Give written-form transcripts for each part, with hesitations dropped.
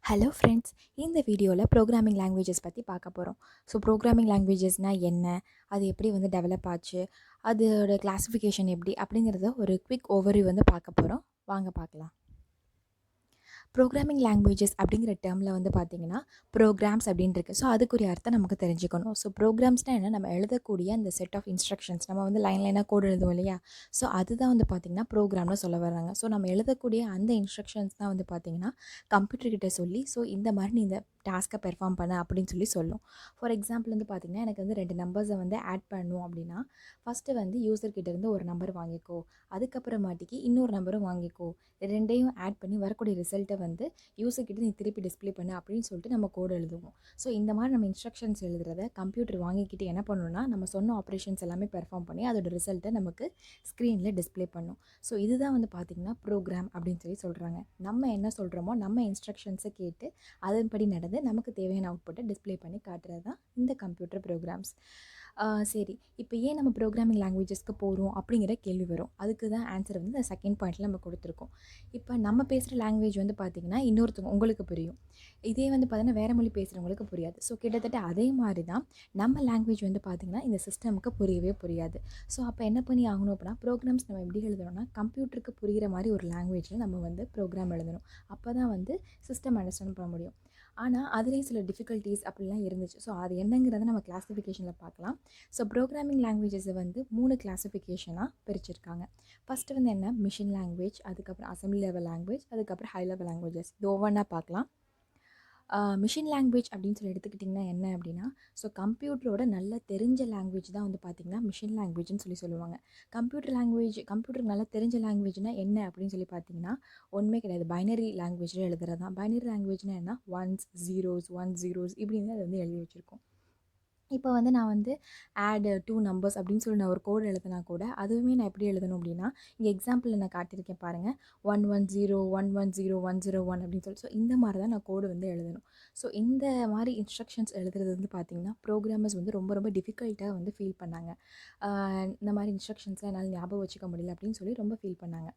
Hello friends, இந்த வீடியோவில் programming languages பற்றி பார்க்க போகிறோம். ஸோ ப்ரோக்ராமிங் லாங்குவேஜஸ்னால் என்ன, அது எப்படி டெவலப் ஆச்சு, அதோட கிளாஸிஃபிகேஷன் எப்படி அப்படிங்கிறத ஒரு குவிக் ஓவர்வியூ பார்க்க போகிறோம். வாங்க பார்க்கலாம். ப்ரோக்ராமிங் லாங்குவேஜஸ் அப்படிங்கிற டேர்மில் பார்த்தீங்கன்னா ப்ரோக்ராம்ஸ் அப்படின்னு இருக்குது. ஸோ அதுக்குரிய அர்த்தம் நமக்கு தெரிஞ்சுக்கணும். ஸோ ப்ரோக்ராம்ஸ்னால் என்ன, நம்ம எழுதக்கூடிய அந்த செட் ஆஃப் இன்ஸ்ட்ரக்ஷன்ஸ், நம்ம லைனாக கோட் எழுதுவோம் இல்லையா, ஸோ அதுதான் பார்த்திங்கன்னா ப்ரோக்ராம்னு சொல்ல வராங்க. ஸோ நம்ம எழுதக்கூடிய அந்த இன்ஸ்ட்ரக்ஷன்ஸ் தான் பார்த்திங்கன்னா கம்ப்யூட்டர்கிட்ட சொல்லி, ஸோ இந்த மாதிரி நீ இந்த டாஸ்க்கை பெர்ஃபார்ம் பண்ண அப்படின்னு சொல்லும். ஃபார் எக்ஸாம்பிள் பார்த்திங்கன்னா எனக்கு 2 நம்பர்ஸை ஆட் பண்ணணும் அப்படின்னா, ஃபஸ்ட்டு யூசர்கிட்ட இருந்து ஒரு நம்பர் வாங்கிக்கோ, அதுக்கப்புறமாட்டிக்கு இன்னொரு நம்பரும் வாங்கிக்கோ, ரெண்டையும் ஆட் பண்ணி வரக்கூடிய ரிசல்ட்டை யூசர்கிட்ட நீ திருப்பி டிஸ்பிளே பண்ணு அப்படின்னு சொல்லிட்டு நம்ம கோடு எழுதுவோம். ஸோ இந்த மாதிரி நம்ம இன்ஸ்ட்ரக்ஷன்ஸ் எழுதுறத கம்ப்யூட்டர் வாங்கிக்கிட்டு என்ன பண்ணணும்னா, நம்ம சொன்ன ஆப்ரேஷன்ஸ் எல்லாமே பெர்ஃபார்ம் பண்ணி அதோட ரிசல்ட்டை நமக்கு ஸ்க்ரீனில் டிஸ்பிளே பண்ணும். ஸோ இதுதான் பார்த்திங்கன்னா ப்ரோக்ராம் அப்படின்னு சொல்கிறாங்க. நம்ம என்ன சொல்கிறோமோ நம்ம இன்ஸ்ட்ரக்ஷன்ஸை கேட்டு அதன்படி நடந்து நமக்கு தேவையான அவுட்புட்டை டிஸ்பிளே பண்ணி காட்டுறது தான் இந்த கம்ப்யூட்டர் ப்ரோக்ராம்ஸ். சரி, இப்போ ஏன் நம்ம ப்ரோக்ராமிங் லாங்குவேஜஸ்க்கு போகிறோம் அப்படிங்கிற கேள்வி வரும். அதுக்கு தான் ஆன்சர் இந்த செகண்ட் பாயிண்ட்டில் நம்ம கொடுத்துருக்கோம். இப்போ நம்ம பேசுகிற லாங்குவேஜ் பார்த்திங்கன்னா இன்னொருத்தவங்க உங்களுக்கு புரியும், இதே பார்த்தீங்கன்னா வேறு மொழி பேசுகிறவங்களுக்கு புரியாது. ஸோ கிட்டத்தட்ட அதே மாதிரி தான் நம்ம லாங்குவேஜ் பார்த்திங்கன்னா இந்த சிஸ்டமுக்கு புரியவே புரியாது. ஸோ அப்போ என்ன பண்ணி ஆகணும் அப்படின்னா, ப்ரோக்ராம்ஸ் நம்ம எப்படி எழுதணும்னா கம்ப்யூட்டருக்கு புரிகிற மாதிரி ஒரு லாங்குவேஜில் நம்ம ப்ரோக்ராம் எழுதணும். அப்போ தான் சிஸ்டம் அண்டர்ஸ்டாண்ட் பண்ண முடியும். ஆனால் அதுலேயும் சில டிஃபிகல்ட்டிஸ் அப்படிலாம் இருந்துச்சு. ஸோ அது என்னங்கிறத நம்ம கிளாஸிஃபிகேஷனில் பார்க்கலாம். ஸோ ப்ரோக்ராமிங் லாங்குவேஜஸை 3 கிளாஸிஃபிகேஷனாக பிரிச்சிருக்காங்க. ஃபஸ்ட்டு என்ன, மிஷின் லாங்குவேஜ், அதுக்கப்புறம் அசம்பிளி லெவல் லாங்குவேஜ், அதுக்கப்புறம் ஹை லெவல் லாங்குவேஜஸ். இது ஒவ்வொன்றா பார்க்கலாம். மிஷின் லாங்குவேஜ் அப்படின்னு எடுத்துக்கிட்டிங்கன்னா என்ன அப்படின்னா, ஸோ கம்ப்யூட்டரோட நல்ல தெரிஞ்ச லாங்குவேஜ் தான் பார்த்திங்கன்னா மிஷின் லாங்குவேஜ்னு சொல்லுவாங்க. கம்ப்யூட்டருக்கு நல்லா தெரிஞ்ச லாங்குவேஜ்னால் என்ன அப்படின்னு பார்த்தீங்கன்னா ஒன்றுமே கிடையாது, பைனரி லாங்குவேஜில் எழுதுறது தான். பைனரி லாங்குவேஜ்னால் என்ன, ஒன்ஸ் ஜீரோஸ் இப்படின்னு அது எழுதி வச்சுருக்கோம். இப்போ நான் ஆட் 2 நம்பர்ஸ் அப்படின்னு சொல்லி நான் ஒரு கோடு எழுதுனா கூட அதுவுமே நான் எப்படி எழுதணும் அப்படின்னா, இங்கே எக்ஸாம்பிளில் நான் காட்டியிருக்கேன் பாருங்கள், 110 110 101 அப்படின்னு சொல்லி. ஸோ இந்த மாதிரி தான் நான் கோடு எழுதணும். ஸோ இந்த மாதிரி இன்ஸ்ட்ரக்ஷன்ஸ் எழுதுறது பார்த்திங்கன்னா ப்ரோக்ராமர்ஸ் ரொம்ப ரொம்ப டிஃபிகல்ட்டாக ஃபீல் பண்ணாங்க. இந்த மாதிரி இன்ஸ்ட்ரக்ஷன்ஸை என்னால் ஞாபகம் வச்சுக்க முடியல அப்படின்னு சொல்லி ரொம்ப ஃபீல் பண்ணாங்க.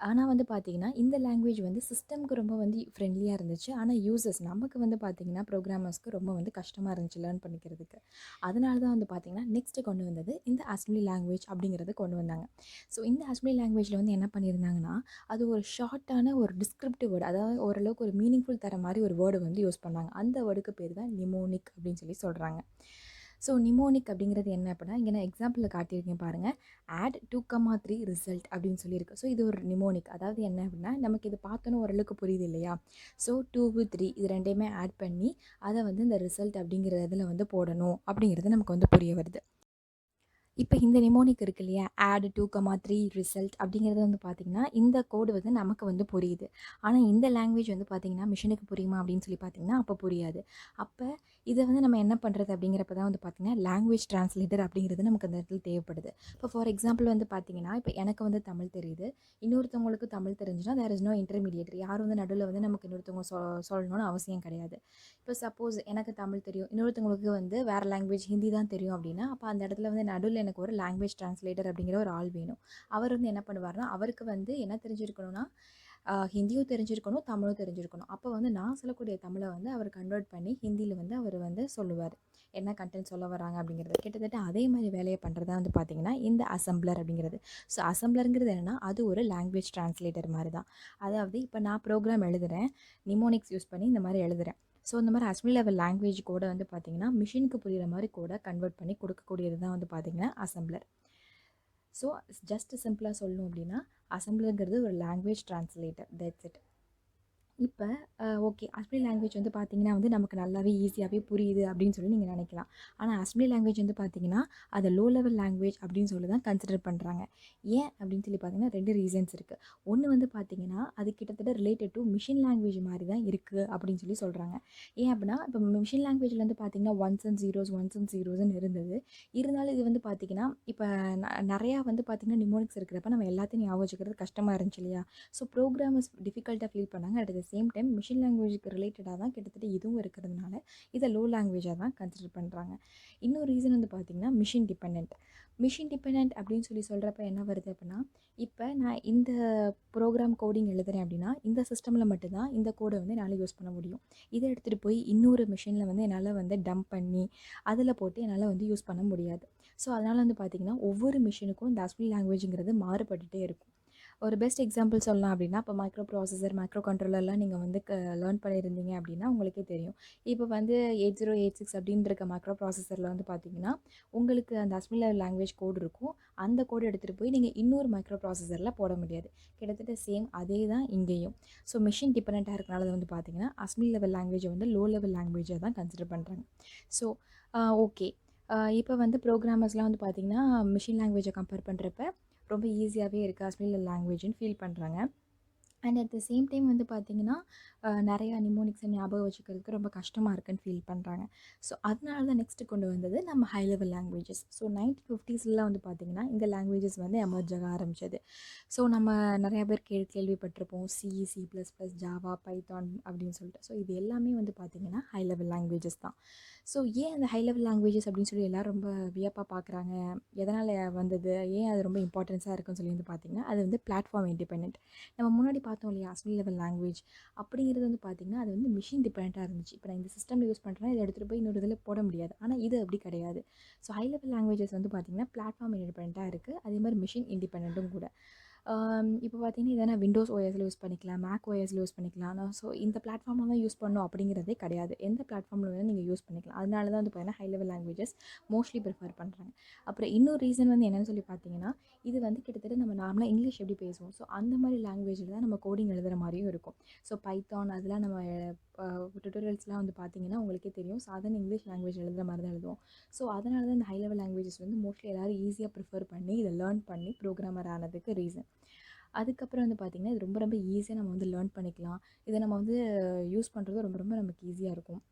ஆனால் பார்த்திங்கன்னா இந்த லாங்குவேஜ் சிஸ்டம்க்கு ரொம்ப ஃப்ரெண்ட்லியாக இருந்துச்சு. ஆனால் யூசர்ஸ் நமக்கு பார்த்திங்கன்னா ப்ரோக்ராமர்ஸ்க்கு ரொம்ப கஷ்டமாக இருந்துச்சு லேர்ன் பண்ணிக்கிறதுக்கு. அதனால தான் பார்த்திங்கன்னா நெக்ஸ்ட்டு கொண்டு வந்தது இந்த அசம்பிளி லாங்குவேஜ் அப்படிங்கிறத கொண்டு வந்தாங்க. ஸோ இந்த அசம்பிளி லாங்குவேஜில் என்ன பண்ணியிருந்தாங்கன்னா, அது ஒரு ஷார்ட்டான ஒரு டிஸ்கிரிப்டிவ் வேர்டு, அதாவது ஓரளவுக்கு ஒரு மீனிங்ஃபுல் தர மாதிரி ஒரு வேர்டு யூஸ் பண்ணாங்க. அந்த வேர்டுக்கு பேர் தான் நிமோனிக் அப்படின்னு சொல்கிறாங்க. ஸோ நிமோனிக் அப்படிங்கிறது என்ன அப்படின்னா, இங்கே நான் எக்ஸாம்பிளில் காட்டியிருக்கேன் பாருங்கள், ஆட் 2,3 ரிசல்ட் அப்படின்னு சொல்லியிருக்கு. ஸோ இது ஒரு நிமோனிக், அதாவது என்ன அப்படின்னா, நமக்கு இது பார்த்தோன்னு ஓரளவுக்கு புரியுது இல்லையா. ஸோ 2, 3 இது ரெண்டையுமே ஆட் பண்ணி அதை இந்த ரிசல்ட் அப்படிங்கிற இதில் போடணும் அப்படிங்கிறது நமக்கு புரிய வருது. இப்போ இந்த நிமோனிக் இருக்கு இல்லையா, ஆட் 2,3 ரிசல்ட் அப்படிங்கிறது பார்த்திங்கன்னா இந்த கோடு நமக்கு புரியுது. ஆனால் இந்த லாங்குவேஜ் பார்த்திங்கன்னா மிஷினுக்கு புரியுமா அப்படின்னு சொல்லி பார்த்திங்கன்னா அப்போ புரியாது. அப்போ இதை நம்ம என்ன பண்ணுறது அப்படிங்கிறப்ப தான் பார்த்திங்கன்னா லாங்குவேஜ் ட்ரான்ஸ்லேட்டர் அப்படிங்கிறது நமக்கு அந்த இடத்துல தேவைப்படுது. இப்போ ஃபார் எக்ஸாம்பிள் பார்த்திங்கன்னா, இப்போ எனக்கு தமிழ் தெரியுது, இன்னொருத்தவங்களுக்கு தமிழ் தெரிஞ்சுன்னா தேர் இஸ் நோ இன்டர்மீடியேட், யாரும் நடுவில் நமக்கு இன்னொருத்தவங்க சொல்லணும்னு அவசியம் கிடையாது. இப்போ சப்போஸ் எனக்கு தமிழ் தெரியும், இன்னொருத்தவங்களுக்கு வேறு லாங்குவேஜ் ஹிந்தி தான் தெரியும் அப்படின்னா, அப்போ அந்த இடத்துல நடுவில் எனக்கு ஒரு லாங்குவேஜ் ட்ரான்ஸ்லேட்டர் அப்படிங்கிற ஒரு ஆள் வேணும். அவர் என்ன பண்ணுவார்னா, அவருக்கு என்ன தெரிஞ்சிருக்கணும்னா, ஹிந்தியும் தெரிஞ்சிருக்கணும், தமிழும் தெரிஞ்சிருக்கணும். அப்போ நான் சொல்லக்கூடிய தமிழை அவர் கன்வெர்ட் பண்ணி ஹிந்தியில் அவர் சொல்லுவார், என்ன கண்டென்ட் சொல்ல வராங்க அப்படிங்கிறது. கிட்டத்தட்ட அதே மாதிரி வேலையை பண்ணுறதா பார்த்திங்கன்னா இந்த அசம்பிளர் அப்படிங்கிறது. ஸோ அசம்பிளருங்கிறது என்னென்னா, அது ஒரு லாங்குவேஜ் ட்ரான்ஸ்லேட்டர் மாதிரி தான். அதாவது இப்போ நான் ப்ரோக்ராம் எழுதுகிறேன், நிமோனிக்ஸ் யூஸ் பண்ணி இந்த மாதிரி எழுதுகிறேன். ஸோ இந்த மாதிரி அசம்பிளி லெவல் லாங்குவேஜ் கூட பார்த்திங்கன்னா மிஷினுக்கு புரிகிற மாதிரி கூட கன்வெர்ட் பண்ணி கொடுக்கக்கூடியது தான் பார்த்திங்கன்னா அசம்பிளர். ஸோ ஜஸ்ட் சிம்பிளாக சொல்லணும் அப்படின்னா, அசம்பிளருங்கிறது ஒரு லாங்குவேஜ் ட்ரான்ஸ்லேட்டர், தட்ஸ் இட். இப்போ ஓகே, அசம்பிளி லாங்குவேஜ் பார்த்திங்கன்னா நமக்கு நல்லாவே ஈஸியாகவே புரியுது அப்படின்னு சொல்லி நீங்கள் நினைக்கலாம். ஆனால் அசம்பிளி லாங்குவேஜ் பார்த்திங்கன்னா அதை லோ லெவல் லாங்குவேஜ் அப்படின்னு சொல்லி தான் கன்சிடர் பண்ணுறாங்க. ஏன் அப்படின்னு சொல்லி பார்த்திங்கன்னா 2 ரீசன்ஸ் இருக்குது. ஒன்று பார்த்திங்கன்னா, அது கிட்டத்தட்ட ரிலேட்டட் டு மிஷின் லாங்குவேஜ் மாதிரி தான் இருக்குது அப்படின்னு சொல்லி சொல்கிறாங்க. ஏன் அப்படின்னா, இப்போ மிஷின் லாங்குவேஜில் பார்த்திங்கன்னா ஒன்ஸ் அண்ட் ஜீரோஸ்ன்னு இருந்தது. இருந்தாலும் இது பார்த்திங்கன்னா இப்போ நிறையா பார்த்திங்கன்னா நிமோனிக்ஸ் இருக்கிறப்ப நம்ம எல்லாத்தையும் ஞாபகம் வச்சுக்கிறது கஷ்டமாக இருந்துச்சு இல்லையா. ஸோ ப்ரோக்ராமர்ஸ் டிஃபிகல்ட்டாக ஃபீல் பண்ணாங்க. At the same time machine லாங்குவேஜுக்கு ரிலேட்டடாக தான் கிட்டத்தட்ட இதுவும் இருக்கிறதுனால இதை லோ லாங்குவேஜாக தான் கன்சிடர் பண்ணுறாங்க. இன்னொரு ரீசன் வந்து பார்த்திங்கன்னா மிஷின் டிபெண்ட் அப்படின்னு சொல்கிறப்ப என்ன வருது அப்படின்னா, இப்போ நான் இந்த ப்ரோக்ராம் கோடிங் எழுதுகிறேன் அப்படின்னா இந்த சிஸ்டமில் மட்டும்தான் இந்த கோடை வந்து என்னால் யூஸ் பண்ண முடியும். இதை எடுத்துகிட்டு போய் இன்னொரு மிஷினில் வந்து என்னால் வந்து டம்ப் பண்ணி அதில் போட்டு என்னால் வந்து யூஸ் பண்ண முடியாது. ஸோ அதனால் வந்து பார்த்திங்கன்னா ஒவ்வொரு மிஷினுக்கும் இந்த அசம்பிளி லாங்குவேஜுங்கிறது மாறுபட்டுகிட்டே இருக்கும். ஒரு பெஸ்ட் எக்ஸாம்பிள் சொல்லலாம் அப்படின்னா, இப்போ மைக்ரோ ப்ராசஸர், மைக்ரோ கண்ட்ரோலர்லாம் நீங்கள் வந்து லேர்ன் பண்ணியிருந்தீங்க அப்படின்னா உங்களுக்கே தெரியும். இப்போ வந்து 8086 அப்படின்னு இருக்க மைக்ரோ ப்ராசஸரில் வந்து பார்த்திங்கன்னா உங்களுக்கு அந்த அசம்பிளி லெவல் லாங்குவேஜ் கோடு இருக்கும். அந்த கோடு எடுத்துகிட்டு போய் நீங்கள் இன்னொரு மைக்ரோ ப்ராசஸரில் போட முடியாது. கிட்டத்தட்ட சேம் அதே தான் இங்கேயும். ஸோ மிஷின் டிபெண்ட்டாக இருக்கனால வந்து பார்த்திங்கன்னா அசம்பிளி லெவல் லாங்குவேஜை வந்து லோ லெவல் லாங்குவேஜாக தான் கன்சிடர் பண்ணுறாங்க. ஸோ ஓகே, இப்போ வந்து ப்ரோக்ராமர்ஸ்லாம் வந்து பார்த்திங்கன்னா மிஷின் லாங்குவேஜை கம்பேர் பண்ணுறப்ப ரொம்ப ஈஸியாகவே இருக்குது அசம்பிளி லாங்குவேஜ்னு ஃபீல் பண்ணுறாங்க. And at the same time வந்து பார்த்திங்கன்னா நிறையா நிமோனிக்ஸை ஞாபகம் வச்சுக்கிறதுக்கு ரொம்ப கஷ்டமாக இருக்குன்னு ஃபீல் பண்ணுறாங்க. ஸோ அதனால தான் நெக்ஸ்ட்டு கொண்டு வந்தது நம்ம ஹை லெவல் லாங்குவேஜஸ். ஸோ 1950ஸ்லாம் வந்து பார்த்திங்கன்னா இந்த லாங்குவேஜஸ் வந்து எமர்ஜ் ஆக ஆரம்பிச்சது. ஸோ நம்ம நிறையா பேர் கேள்விப்பட்டிருப்போம் C++, ஜாவா, பைத்தான் அப்படின்னு சொல்லிட்டு. ஸோ இது எல்லாமே வந்து பார்த்திங்கன்னா ஹை லெவல் லாங்குவேஜஸ் தான். ஸோ ஏன் அந்த ஹை லெவல் லாங்குவேஜஸ் அப்படின்னு சொல்லி எல்லோரும் ரொம்ப வியப்பாக பார்க்குறாங்க, எதனால் வந்தது, ஏன் அது ரொம்ப இம்பார்ட்டன்ஸாக இருக்குன்னு சொல்லி வந்து பார்த்திங்கன்னா அது வந்து பிளாட்ஃபார்ம் இண்டிபெண்டன்ட். நம்ம முன்னாடி பார்த்தோம் இல்லையா அசம்பிளி லெவல் லாங்குவேஜ் அப்படிங்கிறது வந்து பார்த்திங்கன்னா அது வந்து மிஷின் டிபெண்ட்டாக இருந்துச்சு. இப்போ நான் இந்த சிஸ்டமில் யூஸ் பண்ணுறேன்னா இதை எடுத்துகிட்டு போய் இன்னொரு இதில் போட முடியாது. ஆனால் இது அப்படி கிடையாது. ஸோ ஹை லெவல் லாங்குவேஜஸ் வந்து பார்த்திங்கன்னா பிளாட்ஃபார்ம் இண்டிபெண்ட்டாக இருக்குது, அதே மாதிரி மிஷின் இண்டிபெண்ட்டும் கூட. இப்போ பார்த்தீங்கன்னா இதை நான் விண்டோஸ் ஓஎஸில் யூஸ் பண்ணிக்கலாம், மேக் ஓஎஸில் யூஸ் பண்ணிக்கலாம். ஸோ இந்த பிளாட்ஃபார்மில் தான் யூஸ் பண்ணணும் அப்படிங்கிறதே கிடையாது. எந்த பிளாட்ஃபார்மில் வேணால் நீங்கள் யூஸ் பண்ணிக்கலாம். அதனால தான் வந்து பார்த்தீங்கன்னா high level languages mostly prefer பண்ணுறாங்க. அப்புறம் இன்னொரு ரீசன் வந்து என்னென்னு சொல்லி பார்த்தீங்கன்னா இது வந்து கிட்டத்தட்ட நம்ம நார்மலாக இங்கிலீஷ் எப்படி பேசுவோம், ஸோ அந்த மாதிரி லாங்குவேஜில் தான் நம்ம கோடிங் எழுதுகிற மாதிரியும் இருக்கும். ஸோ பைத்தான் அதெல்லாம் நம்ம டுட்டோரியல்ஸ்லாம் வந்து பார்த்திங்கன்னா உங்களுக்கே தெரியும் சாதாரண இங்கிலீஷ் லாங்குவேஜ் எழுதுகிற மாதிரி தான் எழுதுவோம். ஸோ அதனால தான் இந்த ஹை லெவல் லாங்குவேஜஸ் வந்து மோஸ்ட்லி எல்லோரும் ஈஸியாக ப்ரிஃபர் பண்ணி இதை லேர்ன் பண்ணி ப்ரோக்ராமர் ஆனதுக்கு ரீசன். அதுக்கப்புறம் வந்து பார்த்திங்கன்னா இது ரொம்ப ரொம்ப ஈஸியாக நம்ம வந்து லேர்ன் பண்ணிக்கலாம். இதை நம்ம வந்து யூஸ் பண்ணுறது ரொம்ப ரொம்ப நமக்கு ஈஸியாக இருக்கும்.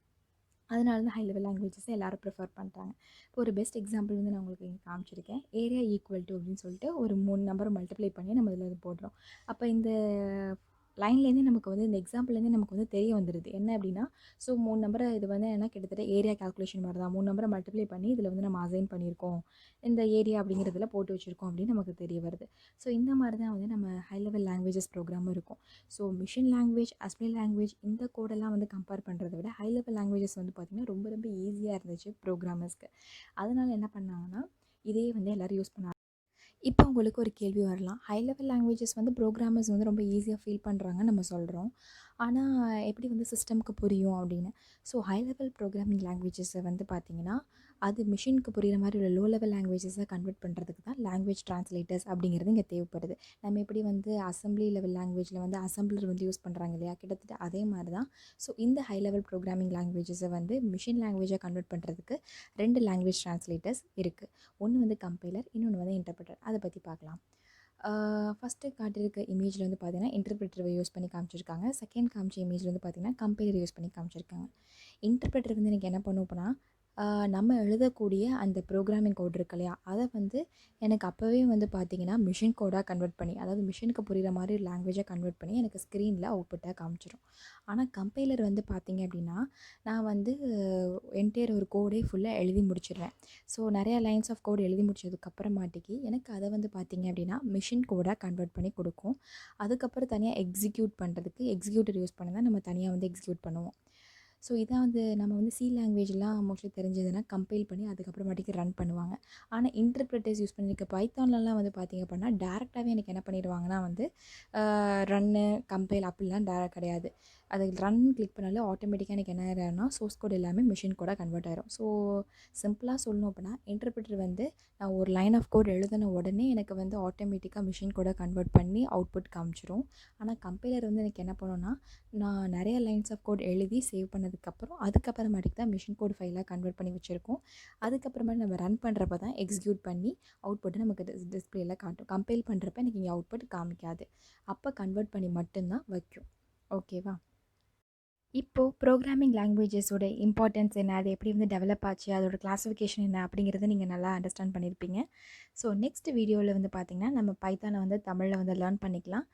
அதனால தான் ஹை லெவல் லாங்குவேஜஸை எல்லோரும் ப்ரிஃபர் பண்ணுறாங்க. இப்போ ஒரு பெஸ்ட் எக்ஸாம்பிள் வந்து நான் உங்களுக்கு இங்கே காமிச்சிருக்கேன். ஏரியா ஈக்குவல் டு அப்படின்னு சொல்லிட்டு ஒரு 3 நம்பரை மல்டிப்ளை பண்ணி நம்ம இதில் போடுறோம். அப்போ இந்த லைன்லேருந்தே நமக்கு வந்து இந்த எக்ஸாம்பிள்லேருந்தே நமக்கு வந்து தெரிய வந்துடுது என்ன அப்படின்னா, ஸோ 3 நம்பரை இது வந்து என்ன கிட்டத்தட்ட ஏரியா கால்குலேஷன் மாதிரி தான். 3 நம்பரை மல்டிப்ளை பண்ணி இதில் வந்து நம்ம அசைன் பண்ணியிருக்கோம், இந்த ஏரியா அப்படிங்கிறதுல போட்டு வச்சுருக்கோம் அப்படின்னு நமக்கு தெரிய வருது. ஸோ இந்த மாதிரி தான் வந்து நம்ம ஹை லெவல் லாங்குவேஜஸ் ப்ரோக்ராமும் இருக்கும். So machine language, assembly language இந்த கோடெல்லாம் வந்து கம்பேர் பண்ணுறதை விட ஹை லெவல் லாங்குவேஜஸ் வந்து பார்த்திங்கன்னா ரொம்ப ரொம்ப ஈஸியாக இருந்துச்சு ப்ரோக்ராமர்ஸ்க்கு. அதனால் என்ன பண்ணாங்கன்னா இதே வந்து எல்லோரும் யூஸ் பண்ணாங்க. இப்போ உங்களுக்கு ஒரு கேள்வி வரலாம், ஹை லெவல் லாங்குவேஜஸ் வந்து ப்ரோக்ராமர்ஸ் வந்து ரொம்ப ஈஸியாக ஃபீல் பண்ணுறாங்கன்னு நம்ம சொல்கிறோம், ஆனால் எப்படி வந்து சிஸ்டம்க்கு புரியும் அப்படின்னு. ஸோ ஹை லெவல் ப்ரோக்ராமிங் லாங்குவேஜஸை வந்து பார்த்திங்கன்னா அது மிஷினுக்கு புரிகிற மாதிரி உள்ள லோ லெவல் லாங்குவேஜஸை கன்வெர்ட் பண்ணுறதுக்கு தான் லாங்குவேஜ் ட்ரான்ஸ்லேட்டர்ஸ் அப்படிங்கிறது இங்கே தேவைப்படுது. நம்ம எப்படி வந்து அசம்பிளி லெவல் லாங்குவேஜில் வந்து அசம்பிளர் வந்து யூஸ் பண்ணுறாங்க இல்லையா, கிட்டத்தட்ட அதே மாதிரி தான். ஸோ இந்த ஹை லெவல் ப்ரோக்ராமிங் லாங்குவேஜஸை வந்து மிஷின் லாங்குவேஜாக கன்வெர்ட் பண்ணுறதுக்கு 2 லாங்குவேஜ் ட்ரான்ஸ்லேட்டர்ஸ் இருக்குது. ஒன்று வந்து கம்பைலர், இன்னொன்று வந்து இன்டர்பிரட்டர். அதை பற்றி பார்க்கலாம். ஃபஸ்ட்டு காட்டியிருக்க இமேஜில் வந்து பார்த்திங்கன்னா இன்டர்பிரட்டரை யூஸ் பண்ணி காமிச்சிருக்காங்க. செகண்ட் காமிச்ச இமேஜில் வந்து பார்த்திங்கன்னா கம்பைலர் யூஸ் பண்ணி காமிச்சிருக்காங்க. இன்டர்பிரட்டர் வந்து எனக்கு என்ன பண்ணும் அப்படின்னா நம்ம எழுதக்கூடிய அந்த ப்ரோக்ராமிங் கோட் இருக்கு இல்லையா, அதை வந்து எனக்கு அப்போவே வந்து பார்த்திங்கன்னா மிஷின் கோடாக கன்வெர்ட் பண்ணி, அதாவது மிஷினுக்கு புரிகிற மாதிரி லாங்குவேஜாக கன்வெர்ட் பண்ணி எனக்கு ஸ்க்ரீனில் அவுட்புட்டாக காமிச்சிடும். ஆனால் கம்பைலர் வந்து பார்த்திங்க அப்படின்னா நான் வந்து என்டையர் ஒரு கோடே ஃபுல்லாக எழுதி முடிச்சிடுறேன். ஸோ நிறையா லைன்ஸ் ஆஃப் கோட் எழுதி முடிச்சதுக்கப்புறமாட்டிக்கு எனக்கு அதை வந்து பார்த்திங்க அப்படின்னா மிஷின் கோடாக கன்வெர்ட் பண்ணி கொடுக்கும். அதுக்கப்புறம் தனியாக எக்ஸிக்யூட் பண்ணுறதுக்கு எக்ஸிக்யூட்டர் யூஸ் பண்ணி தான் நம்ம தனியாக வந்து எக்ஸிக்யூட் பண்ணுவோம். ஸோ இதான் வந்து நம்ம வந்து சி லாங்குவேஜ்லாம் மோஸ்ட்லி தெரிஞ்சதுன்னா கம்பைல் பண்ணி அதுக்கப்புறமாட்டிக்கு ரன் பண்ணுவாங்க. ஆனால் இன்டர்பிரட்டர்ஸ் யூஸ் பண்ணியிருக்க பைத்தான்லலாம் வந்து பார்த்திங்க அப்படின்னா டேரெக்டாகவே எனக்கு என்ன பண்ணிடுவாங்கன்னா வந்து ரன்னு கம்பைல் அப்படிலாம் டேரெக்ட் கிடையாது. அது ரன் கிளிக் பண்ணாலே ஆட்டோமேட்டிக்காக எனக்கு என்ன ஆகிடும்னா சோர்ஸ் கோட் எல்லாமே மிஷின் கோடாக கன்வெர்ட் ஆகிரும். ஸோ சிம்பிளாக சொல்லணும் அப்படின்னா இன்டர்பிரட்டர் வந்து நான் ஒரு லைன் ஆஃப் கோட் எழுதின உடனே எனக்கு வந்து ஆட்டோமேட்டிக்காக மிஷின் கோடாக கன்வெர்ட் பண்ணி அவுட்புட் காமிச்சிரும். ஆனால் கம்பைலர் வந்து எனக்கு என்ன பண்ணுன்னா நான் நிறைய லைன்ஸ் ஆஃப் கோட் எழுதி சேவ் பண்ணதுக்கப்புறம் அதுக்கப்புறமாட்டிக்கு தான் மிஷின் கோட் ஃபைலாக கன்வெர்ட் பண்ணி வச்சுருக்கோம். அதுக்கப்புறமா நம்ம ரன் பண்ணுறப்ப தான் எக்ஸிக்யூட் பண்ணி அவுட்புட்டை நமக்கு டிஸ்பிளேயில் காட்டும். கம்பைல் பண்ணுறப்ப எனக்கு இங்கே அவுட்புட் காமிக்காது. அப்போ கன்வெர்ட் பண்ணி மட்டும்தான் வைக்கும். ஓகேவா? இப்போது ப்ரோக்ராமிங் லாங்குவேஜஸோட இம்பார்ட்டன்ஸ் என்ன, அது எப்படி வந்து டெவலப் ஆச்சு, அதோட கிளாஸிஃபிகேஷன் என்ன அப்படிங்கிறத நீங்கள் நல்லா அண்டர்ஸ்டாண்ட் பண்ணியிருப்பீங்க. ஸோ நெக்ஸ்ட் வீடியோவில் வந்து பார்த்திங்கன்னா நம்ம பைத்தானை வந்து தமிழில் வந்து லேர்ன் பண்ணிக்கலாம்.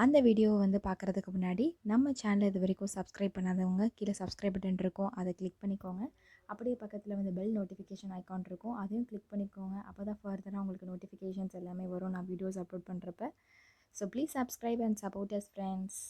அந்த வீடியோ வந்து பார்க்குறதுக்கு முன்னாடி நம்ம சேனலை இது வரைக்கும் சப்ஸ்கிரைப் பண்ணாதவங்க கீழே சப்ஸ்கிரைப் பட்டன் இருக்கும், அதை கிளிக் பண்ணிக்கோங்க. அப்படியே பக்கத்தில் வந்து பெல் நோட்டிஃபிகேஷன் ஐக்கான் இருக்கும், அதையும் கிளிக் பண்ணிக்கோங்க. அப்போ தான் ஃபர்தராக உங்களுக்கு நோட்டிஃபிகேஷன்ஸ் எல்லாமே வரும் நான் வீடியோஸ் அப்லோட் பண்ணுறப்ப. So please subscribe and support us friends.